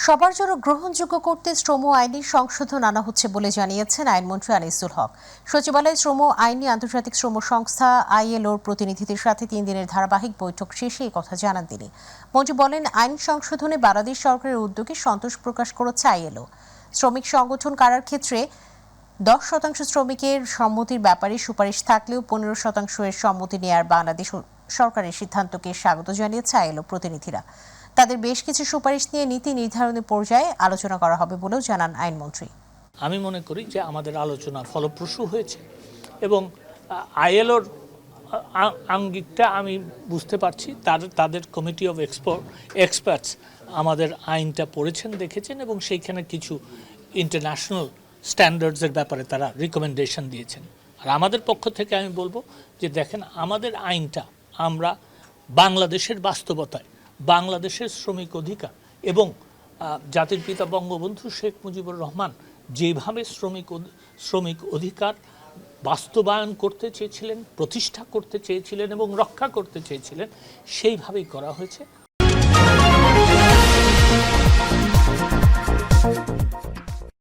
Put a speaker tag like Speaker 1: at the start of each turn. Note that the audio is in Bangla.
Speaker 1: সবার জন্য গ্রহণযোগ্য করতে শ্রম আইনে সংশোধন আনা হচ্ছে বলে জানিয়েছেন আইনমন্ত্রী আনিসুল হক। সচিবালয়ে শ্রম আইনে আন্তর্জাতিক শ্রম সংস্থা ILOর প্রতিনিধিদের সাথে 3 দিনের ধারাবাহিক বৈঠক শেষে এই কথা জানান তিনি। মন্ত্রী বলেন, আইন সংশোধনে বাংলাদেশ সরকারের উদ্যোগে সন্তোষ প্রকাশ করেছে ILO। শ্রমিক সংগঠন করার ক্ষেত্রে 10% শ্রমিকের সম্মতির ব্যাপারে সুপারিশ থাকলেও 15% সম্মতি নেয়ার বাংলাদেশ সরকারের সিদ্ধান্তকে স্বাগত জানিয়েছে ILO প্রতিনিধিরা। তাদের বেশ কিছু সুপারিশ নিয়ে নীতি নির্ধারণের পর্যায়ে আলোচনা করা হবে বলেও জানান আইনমন্ত্রী।
Speaker 2: আমি মনে করি যে আমাদের আলোচনা ফলপ্রসূ হয়েছে এবং ILOর আঙ্গিকটা আমি বুঝতে পারছি। তাদের কমিটি অফ এক্সপার্টস আমাদের আইনটা পড়েছেন, দেখেছেন এবং সেইখানে কিছু ইন্টারন্যাশনাল স্ট্যান্ডার্ডসের ব্যাপারে তারা রিকমেন্ডেশন দিয়েছেন। আর আমাদের পক্ষ থেকে আমি বলবো যে দেখেন, আমাদের আইনটা আমরা বাংলাদেশের বাস্তবতায় বাংলাদেশের শ্রমিক অধিকার এবং জাতির পিতা বঙ্গবন্ধু শেখ মুজিবুর রহমান যেভাবে শ্রমিক অধিকার বাস্তবায়ন করতে চেয়েছিলেন, প্রতিষ্ঠা করতে চেয়েছিলেন এবং রক্ষা করতে চেয়েছিলেন, সেইভাবেই করা হয়েছে।